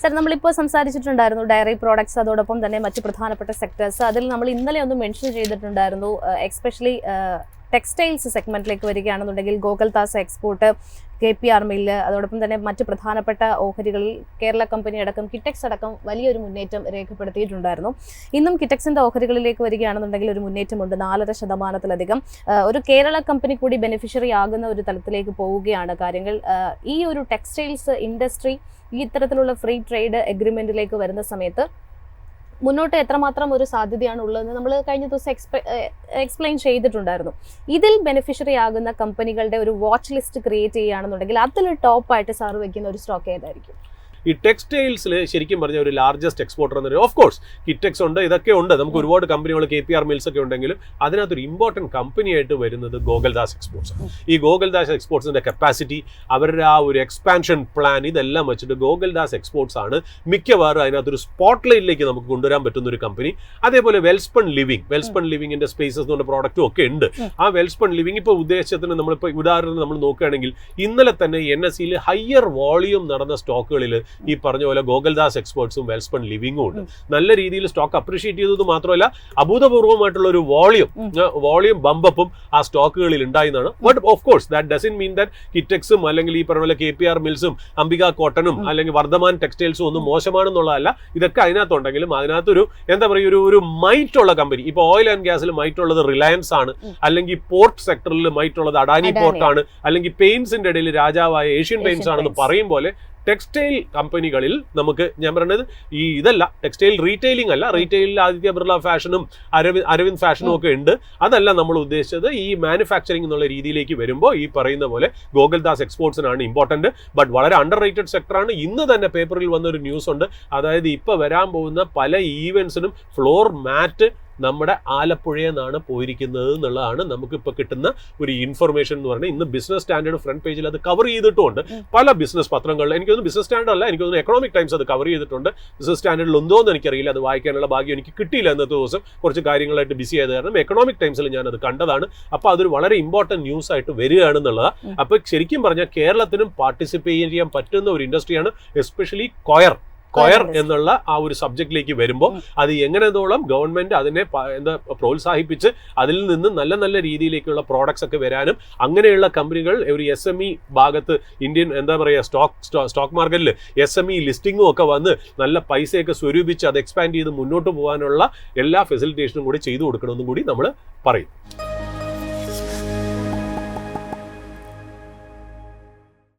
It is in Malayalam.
സർ, നമ്മളിപ്പോൾ സംസാരിച്ചിട്ടുണ്ടായിരുന്നു ഡയറി പ്രോഡക്ട്സ്, അതോടൊപ്പം തന്നെ മറ്റ് പ്രധാനപ്പെട്ട സെക്ടേഴ്സ്. അതിൽ നമ്മൾ ഇന്നലെ ഒന്ന് മെൻഷൻ ചെയ്തിട്ടുണ്ടായിരുന്നു, എക്സ്പെഷ്യലി ടെക്സ്റ്റൈൽസ് സെഗ്മെന്റിലേക്ക് വരികയാണെന്നുണ്ടെങ്കിൽ ഗോകുൽദാസ് എക്സ്പോർട്ട്, KPR മില്ല്, അതോടൊപ്പം തന്നെ മറ്റ് പ്രധാനപ്പെട്ട ഓഹരികളിൽ കേരള കമ്പനി അടക്കം കിറ്റക്സ് അടക്കം വലിയൊരു മുന്നേറ്റം രേഖപ്പെടുത്തിയിട്ടുണ്ടായിരുന്നു. ഇന്നും കിറ്റക്സിന്റെ ഓഹരികളിലേക്ക് വരികയാണെന്നുണ്ടെങ്കിൽ ഒരു മുന്നേറ്റമുണ്ട്, 4%. ഒരു കേരള കമ്പനി കൂടി ബെനിഫിഷ്യറി ആകുന്ന ഒരു തലത്തിലേക്ക് പോവുകയാണ് കാര്യങ്ങൾ. ഈ ഒരു ടെക്സ്റ്റൈൽസ് ഇൻഡസ്ട്രി ഈ ഇത്തരത്തിലുള്ള ഫ്രീ ട്രേഡ് എഗ്രിമെന്റിലേക്ക് വരുന്ന സമയത്ത് മുന്നോട്ട് എത്രമാത്രം ഒരു സാധ്യതയാണ് ഉള്ളതെന്ന് നമ്മൾ കഴിഞ്ഞ ദിവസം എക്സ്പ്ലെയിൻ ചെയ്തിട്ടുണ്ടായിരുന്നു. ഇതിൽ ബെനിഫിഷ്യറി ആകുന്ന കമ്പനികളുടെ ഒരു വാച്ച് ലിസ്റ്റ് ക്രിയേറ്റ് ചെയ്യുകയാണെന്നുണ്ടെങ്കിൽ അതിൽ ടോപ്പായിട്ട് സാർ വയ്ക്കുന്ന ഒരു സ്റ്റോക്ക് ഏതായിരിക്കും? ഈ ടെക്സ്റ്റൈൽസിൽ ശരിക്കും പറഞ്ഞ ഒരു ലാർജസ്റ്റ് എക്സ്പോർട്ടർ എന്ന് പറയുന്നത് ഓഫ് കോഴ്സ് കിറ്റക്സ് ഉണ്ട്, ഇതൊക്കെ ഉണ്ട്. നമുക്ക് ഒരുപാട് കമ്പനികൾ KPR മിൽസ് ഒക്കെ ഉണ്ടെങ്കിലും അതിനകത്തൊരു ഇമ്പോർട്ടൻറ്റ് കമ്പനിയായിട്ട് വരുന്നത് ഗോകുൽദാസ് എക്സ്പോർട്സ്. ഈ ഗോകുൽദാസ് എക്സ്പോർട്സിന്റെ കപ്പാസിറ്റി, അവരുടെ ആ ഒരു എക്സ്പാൻഷൻ പ്ലാൻ, ഇതെല്ലാം വെച്ചിട്ട് ഗോകുൽദാസ് എക്സ്പോർട്സ് ആണ് മിക്കവാറും അതിനകത്തൊരു സ്പോട്ട് ലൈറ്റിലേക്ക് നമുക്ക് കൊണ്ടുവരാൻ പറ്റുന്ന ഒരു കമ്പനി. അതേപോലെ വെൽസ്പൺ ലിവിങ്ങിന്റെ സ്പേസസ് എന്ന് പറഞ്ഞ പ്രോഡക്റ്റും ഒക്കെ ഉണ്ട്. ആ വെൽസ്പൺ ലിവിങ് ഇപ്പോൾ ഉദ്ദേശത്തിന് നമ്മളിപ്പോൾ ഉദാഹരണം നമ്മൾ നോക്കുകയാണെങ്കിൽ ഇന്നലെ തന്നെ NSEയിൽ ഹയർ വോളിയം നടന്ന സ്റ്റോക്കുകളിൽ ഈ പറഞ്ഞ പോലെ ഗോകുൽദാസ് എക്സ്പോർട്സും വെൽസ്പൺ ലിവിങ്ങും ഉണ്ട്. നല്ല രീതിയിൽ സ്റ്റോക്ക് അപ്രീഷിയേറ്റ് ചെയ്തത് മാത്രമല്ല അഭൂതപൂർവ്വമായിട്ടുള്ള ഒരു വോളിയം ബമ്പപ്പും ആ സ്റ്റോക്കുകളിൽ ഉണ്ടായിരുന്നതാണ്. But of course that doesn't mean that കിറ്റക്സും അല്ലെങ്കിൽ ഈ പറഞ്ഞ പോലെ KPR മിൽസും അംബിക കോട്ടണും അല്ലെങ്കിൽ വർദ്ധമാൻ ടെക്സ്റ്റൈൽസും ഒന്നും മോശമാണെന്നുള്ളതല്ല. ഇതൊക്കെ അതിനകത്തുണ്ടെങ്കിലും അതിനകത്തൊരു എന്താ പറയുക ഒരു മൈറ്റുള്ള കമ്പനി. ഇപ്പോൾ ഓയിൽ ആൻഡ് ഗ്യാസിൽ മൈറ്റുള്ളത് റിലയൻസ് ആണ്, അല്ലെങ്കിൽ പോർട്ട് സെക്ടറിൽ മൈറ്റുള്ളത് അഡാനി പോർട്ടാണ്, അല്ലെങ്കിൽ പെയിന്റ്സിന്റെ ഇടയിൽ രാജാവായ ഏഷ്യൻ പെയിന്റ്സ് ആണെന്ന് പറയും പോലെ ടെക്സ്റ്റൈൽ കമ്പനികളിൽ നമുക്ക് ഞാൻ പറയുന്നത് ഈ ഇതല്ല, ടെക്സ്റ്റൈൽ റീറ്റെയിലിംഗ് അല്ല. റീറ്റെയിലിൽ ആദിത്യ ബിർള ഫാഷനും അരവിന്ദ് ഫാഷനും ഒക്കെ ഉണ്ട്. അതല്ല നമ്മൾ ഉദ്ദേശിച്ചത്. ഈ മാനുഫാക്ചറിംഗ് എന്നുള്ള രീതിയിലേക്ക് വരുമ്പോൾ ഈ പറയുന്ന പോലെ ഗോകുൽദാസ് എക്സ്പോർട്സിനാണ് ഇമ്പോർട്ടന്റ്. ബട്ട് വളരെ അണ്ടർ റേറ്റഡ് സെക്ടറാണ്. ഇന്ന് തന്നെ പേപ്പറിൽ വന്നൊരു ന്യൂസ് ഉണ്ട്. അതായത് ഇപ്പോൾ വരാൻ പോകുന്ന പല ഈവൻസിനും ഫ്ലോർ മാറ്റ് നമ്മുടെ ആലപ്പുഴയിൽ നിന്നാണ് പോയിരിക്കുന്നത് എന്നുള്ളതാണ് നമുക്കിപ്പോൾ കിട്ടുന്ന ഒരു ഇൻഫർമേഷൻ എന്ന് പറഞ്ഞാൽ. ഇന്ന് ബിസിനസ് സ്റ്റാൻഡേർഡ് ഫ്രണ്ട് പേജിൽ അത് കവർ ചെയ്തിട്ടുണ്ട്. പല ബിസിനസ് പത്രങ്ങളിൽ, എനിക്കൊന്നും ബിസിനസ് സ്റ്റാൻഡേർഡ് അല്ല, എനിക്കൊന്നും എക്കണോമിക് ടൈംസ് അത് കവർ ചെയ്തിട്ടുണ്ട്. ബിസിനസ് സ്റ്റാൻഡേർഡിൽ ഉണ്ടോ എന്ന് എനിക്കറിയില്ല, അത് വായിക്കാനുള്ള ഭാഗ്യം എനിക്ക് കിട്ടിയില്ല. ഇന്നത്തെ ദിവസം കുറച്ച് കാര്യങ്ങളായിട്ട് ബിസി ആയത് കാരണം എക്കണോമിക് ടൈംസിൽ ഞാനത് കണ്ടതാണ്. അപ്പോൾ അതൊരു വളരെ ഇമ്പോർട്ടൻറ്റ് ന്യൂസ് ആയിട്ട് വരികയാണെന്നുള്ളതാണ്. അപ്പോൾ ശരിക്കും പറഞ്ഞാൽ കേരളത്തിനും പാർട്ടിസിപ്പേറ്റ് ചെയ്യാൻ പറ്റുന്ന ഒരു ഇൻഡസ്ട്രിയാണ് എസ്പെഷ്യലി കൊയർ എന്നുള്ള ആ ഒരു സബ്ജക്റ്റിലേക്ക് വരുമ്പോൾ അത് എങ്ങനെത്തോളം ഗവൺമെന്റ് അതിനെ പ്രോത്സാഹിപ്പിച്ച് അതിൽ നിന്ന് നല്ല നല്ല രീതിയിലേക്കുള്ള പ്രോഡക്ട്സ് ഒക്കെ വരാനും അങ്ങനെയുള്ള കമ്പനികൾ ഒരു SME ഭാഗത്ത് ഇന്ത്യൻ എന്താ പറയുക സ്റ്റോക്ക് മാർക്കറ്റിൽ SME ലിസ്റ്റിംഗും ഒക്കെ വന്ന് നല്ല പൈസയൊക്കെ സ്വരൂപിച്ച് അത് എക്സ്പാൻഡ് ചെയ്ത് മുന്നോട്ട് പോകാനുള്ള എല്ലാ ഫെസിലിറ്റേഷനും കൂടി ചെയ്തു കൊടുക്കണമെന്നും കൂടി നമ്മൾ പറയും.